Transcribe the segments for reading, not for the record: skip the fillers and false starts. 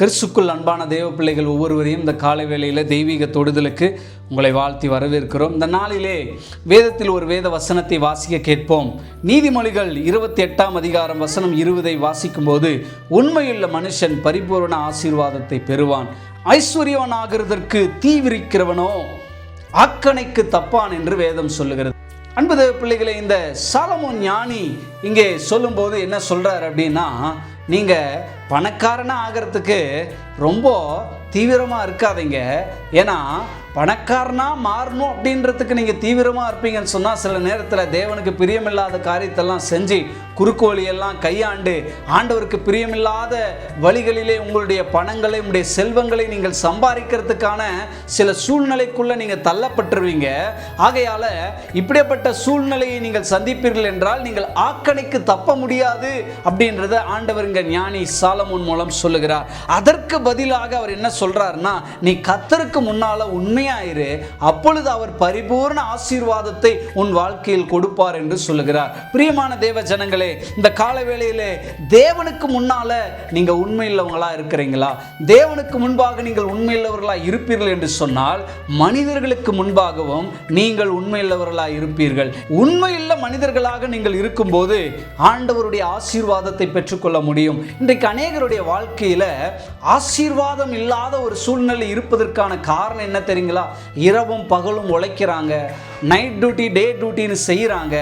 கிறிஸ்துக்குள் அன்பான தேவ பிள்ளைகள் ஒவ்வொருவரையும் இந்த காலை வேளையில் தெய்வீக தொடுதலுக்கு உங்களை வாழ்த்தி வரவேற்கிறோம். இந்த நாளிலே வேதத்தில் ஒரு வேத வசனத்தை வாசிக்க கேட்போம். நீதிமொழிகள் 28ஆம் அதிகாரம் வசனம் 20 வாசிக்கும் போது, உண்மையுள்ள மனுஷன் பரிபூரண ஆசீர்வாதத்தை பெறுவான், ஐஸ்வர்யவன் ஆகிறதற்கு தீவிரிக்கிறவனோ ஆக்கணைக்கு தப்பான் என்று வேதம் சொல்லுகிறது. அன்பு தேவ பிள்ளைகளை, இந்த சாலமோன் ஞானி இங்கே சொல்லும்போது என்ன சொல்றார் அப்படின்னா, நீங்கள் பணக்காரனாக ஆகிறதுக்கு ரொம்ப தீவிரமாக இருக்காதீங்க. ஏன்னா பணக்காரனாக மாறணும் அப்படின்றதுக்கு நீங்கள் தீவிரமாக இருப்பீங்கன்னு சொன்னால் சில நேரத்தில் தேவனுக்கு பிரியமில்லாத காரியத்தெல்லாம் செஞ்சு குறுக்கு வழியெல்லாம் கையாண்டு ஆண்டவருக்கு பிரியமில்லாத வழிகளிலே உங்களுடைய பணங்களை, உங்களுடைய செல்வங்களை நீங்கள் சம்பாதிக்கிறதுக்கான சில சூழ்நிலைக்குள்ளே நீங்கள் தள்ளப்பட்டுருவீங்க. ஆகையால் இப்படிப்பட்ட சூழ்நிலையை நீங்கள் சந்திப்பீர்கள் என்றால் நீங்கள் ஆக்கணைக்கு தப்ப முடியாது அப்படின்றத ஆண்டவர் இங்கே ஞானி சாலமோன் மூலம் சொல்லுகிறார். அதற்கு பதிலாக அவர் என்ன சொல்றாருன்னா, நீ கர்த்தருக்கு முன்னால உண்மையாயிரு, அப்பொழுது அவர் பரிபூர்ண ஆசீர்வாதத்தை உன் வாழ்க்கையில் கொடுப்பார் என்று சொல்லுகிறார். பிரியமான தேவ ஜனங்களே, இந்த கால வேளையிலே தேவனுக்கு முன்னால நீங்க உண்மையுள்ளவங்களா இருக்கிறீங்களா? தேவனுக்கு முன்பாக நீங்கள் உண்மையுள்ளவர்களா இருப்பீர்கள் என்று சொன்னால் மனிதர்களுக்கு முன்பாகவும் நீங்கள் உண்மையுள்ளவர்களா இருப்பீர்கள். உண்மையுள்ள மனிதர்களாக நீங்கள் இருக்கும்போது ஆண்டவருடைய ஆசீர்வாதத்தை பெற்றுக்கொள்ள முடியும். இன்றைக்கு அநேகருடைய வாழ்க்கையில ஆசீர்வாதம் இல்லாத ஒரு சூழ்நிலை இருப்பதற்கான காரணம் என்ன தெரியுங்களா? இரவும் பகலும் உழைக்கிறாங்க, நைட் டியூட்டி டே டியூட்டின்னு செய்கிறாங்க.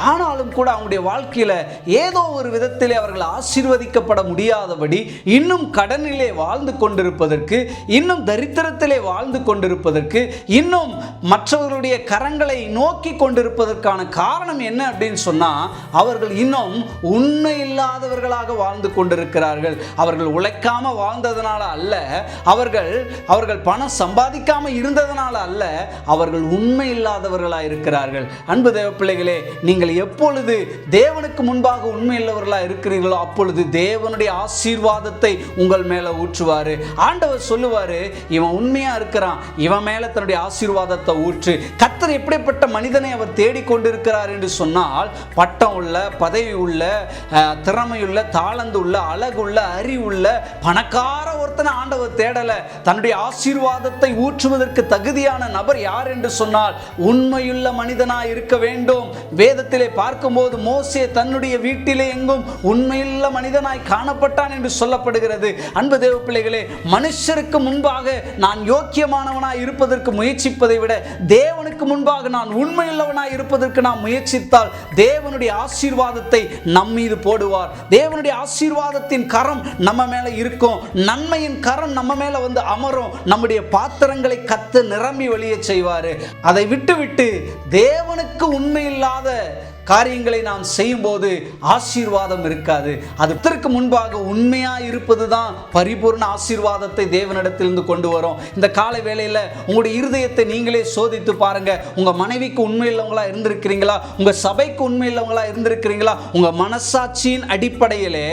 ஆனாலும் கூட அவங்களுடைய வாழ்க்கையில் ஏதோ ஒரு விதத்திலே அவர்கள் ஆசீர்வதிக்கப்பட முடியாதபடி இன்னும் கடனிலே வாழ்ந்து கொண்டிருப்பதற்கு, இன்னும் தரித்திரத்திலே வாழ்ந்து கொண்டிருப்பதற்கு, இன்னும் மற்றவர்களுடைய கரங்களை நோக்கி கொண்டிருப்பதற்கான காரணம் என்ன அப்படின்னு சொன்னால், அவர்கள் இன்னும் உண்மை இல்லாதவர்களாக வாழ்ந்து கொண்டிருக்கிறார்கள். அவர்கள் உழைக்காம வாழ்ந்ததனால அல்ல, அவர்கள் பணம் சம்பாதிக்காம இருந்ததனால அல்ல, அவர்கள் உண்மை இல்லாதவர்களாக இருக்கிறார்கள். அன்பு தேவ பிள்ளைகளே, நீங்கள் எப்பொழுது தேவனுக்கு முன்பாக உண்மையுள்ளவர்களாக இருக்கிறீர்களோ அப்பொழுது தேவனுடைய ஆசீர்வாதத்தை உங்கள் மேல ஊற்றுவாரு. ஆண்டவர் சொல்லுவாரு, இவன் உண்மையா இருக்கிறான், இவன் மேல தன்னுடைய ஆசீர்வாதத்தை ஊற்று. கர்த்தர் எப்படிப்பட்ட மனிதனை அவர் தேடிக்கொண்டிருக்கிறார் என்று சொன்னால், பட்டம் உள்ள, பதவி உள்ள, திறமையுள்ள, தாளந்து உள்ள, அழகுள்ள, அறிவுள்ள, பணக்கார ஒருத்தனை ஆண்டவர் தேடல. தன்னுடைய ஆசீர்வாதத்தை ஊற்றுவதற்கு தகுதியான நபர் யார் என்று சொன்னால் உண்மையுள்ள மனிதனாய் இருக்க வேண்டும். வேதத்திலே பார்க்கும்போது மோசே தன்னுடைய வீட்டிலே எங்கும் உண்மையுள்ள மனிதனாய் காணப்பட்டான் என்று சொல்லப்படுகிறது. அன்பு தேவ பிள்ளைகளே, மனுஷருக்கு முன்பாக நான் யோக்கியமானவனாய் இருப்பதற்கு முயற்சிப்பதை விட தேவனுக்கு முன்பாக நான் உண்மையுள்ளவனாய் இருப்பதற்கு நாம் முயற்சித்தால் தேவனுடைய ஆசீர்வாதத்தை நம் மீது போடுவார். தேவனுடைய ஆசீர்வாதத்தின் கரம் நம்ம மேல இருக்கும், நன்மையின் கரம் நம்ம மேல வந்து அமரும், நம்முடைய பாத்திரங்களை கத்து நிரம்பி வெளியே செய்வாரு. அதை விட்டு தேவனுக்கு உண்மை இல்லாத காரியங்களை நாம் செய்யும் போது ஆசீர்வாதம் இருக்காது. அதற்கு முன்பாக உண்மையா இருப்பது தான் பரிபூர்ண ஆசீர்வாதத்தை தேவனிடத்திலிருந்து கொண்டு வரும். இந்த காலை வேளையில உங்களுடைய இருதயத்தை நீங்களே சோதித்து பாருங்க. உங்க மனைவிக்கு உண்மையுள்ளவங்களா இருந்திருக்கிறீங்களா? உங்க சபைக்கு உண்மையுள்ளவங்களா இருந்திருக்கிறீங்களா? உங்க மனசாட்சியின் அடிப்படையிலே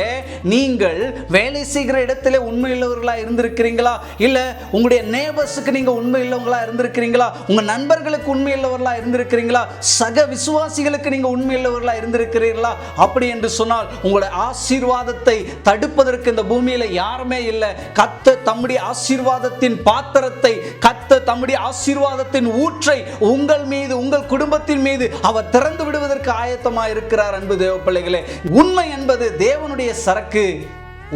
நீங்கள் வேலை செய்கிற இடத்திலே உண்மையுள்ளவர்களா இருந்திருக்கிறீங்களா? இல்ல உங்களுடைய நேபர்ஸுக்கு நீங்க உண்மையுள்ளவங்களா இருந்திருக்கிறீங்களா? உங்க நண்பர்களுக்கு உண்மையுள்ளவர்களா இருந்திருக்கிறீங்களா? சக விசுவாசிகளுக்கு நீங்க உண்மையுள்ளவர்களா இருந்திருக்கிறீர்களா? அப்படி என்று சொன்னால் உங்களுடைய ஆசீர்வாதத்தை தடுப்பதற்கு இந்த பூமியில யாருமே இல்லை. கர்த்தர் தம்முடைய ஆசீர்வாதத்தின் பாத்திரத்தை, கர்த்தர் தம்முடைய ஆசீர்வாதத்தின் ஊற்றை உங்கள் மீது, உங்கள் குடும்பத்தின் மீது அவர் திறந்து விடுவதற்கு ஆயத்தமாக இருக்கிறார். அன்பு தேவ பிள்ளைகளே, உண்மை என்பது தேவனுடைய சரக்கு,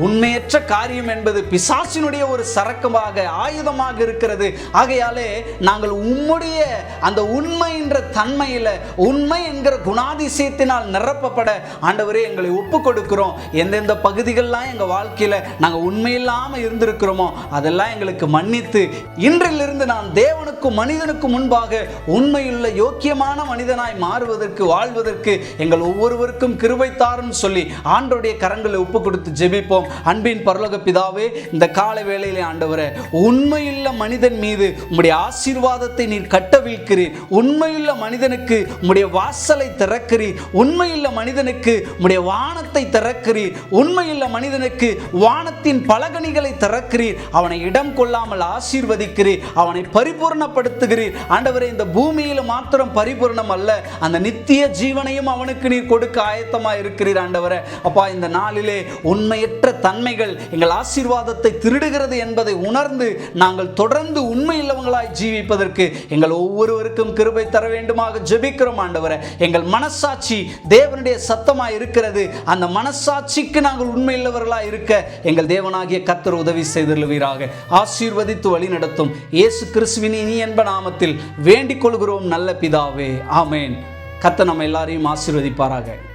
உண்மையற்ற காரியம் என்பது பிசாசினுடைய ஒரு சரக்கமாக, ஆயுதமாக இருக்கிறது. ஆகையாலே நாங்கள் உம்முடைய அந்த உண்மை என்ற தன்மையில், உண்மை என்கிற குணாதிசயத்தினால் நிரப்பப்பட ஆண்டவரே எங்களை ஒப்பு கொடுக்கிறோம். எந்தெந்த பகுதிகளெலாம் எங்கள் வாழ்க்கையில் நாங்கள் உண்மையில்லாமல் இருந்திருக்கிறோமோ அதெல்லாம் எங்களுக்கு மன்னித்து இன்றிலிருந்து நான் தேவனுக்கும் மனிதனுக்கும் முன்பாக உண்மையுள்ள யோக்கியமான மனிதனாய் மாறுவதற்கு, வாழ்வதற்கு எங்கள் ஒவ்வொருவருக்கும் கிருபை தாரும் சொல்லி ஆண்டவருடைய கரங்களை ஒப்பு கொடுத்து ஜெபிப்போம். அன்பின் பரலோக பிதாவே, இந்த காலை வேளையிலே ஆண்டவரே, உண்மையுள்ள மனிதன் மீது உம்முடைய ஆசீர்வாதத்தை நீர் கட்டவிழ்க்கிறீர். உண்மையுள்ள மனிதனுக்கு உம்முடைய வாசலை திறக்கிறீர். உண்மையுள்ள மனிதனுக்கு உம்முடைய வானத்தை திறக்கிறீர். உண்மையுள்ள மனிதனுக்கு வானத்தின் பலகணிகளை திறக்கிறீர். அவனை இடம் கொள்ளாமல் ஆசீர்வதிக்கிறீர். அவனை பரிபூர்ணப்படுத்துகிறீர். ஆண்டவரே, இந்த பூமியில் மாத்திரம் பரிபூர்ணம் அல்ல, அந்த நித்திய ஜீவனையும் அவனுக்கு நீர் கொடுக்க ஆயத்தமாக இருக்கிறீர். ஆண்டவரே அப்பா, இந்த நாளிலே உண்மையற்ற தன்மைகள் எங்கள் ஆசீர்வாதத்தை திருடுகிறது என்பதை உணர்ந்து நாங்கள் தொடர்ந்து உண்மையுள்ளவங்களாய் ஜீவிப்பதற்கு எங்கள் ஒவ்வொருவருக்கும் கிருபை தர வேண்டுமாக ஜெபிக்கிறோம் ஆண்டவரே. எங்கள் மனசாட்சி தேவனுடைய சத்தமாய் இருக்கிறது. அந்த மனசாட்சிக்கு நாங்கள் உண்மையுள்ளவர்களாய் இருக்க எங்கள் தேவனாகிய கர்த்தர் உதவி செய்தருளுவீராக. ஆசீர்வதித்து வழி நடத்தும் இயேசு கிறிஸ்துவின் இனி என்ப நாமத்தில் வேண்டிக் கொள்கிறோம் நல்ல பிதாவே, ஆமேன். கர்த்தர் நம்ம எல்லாரையும் ஆசீர்வதிப்பாராக.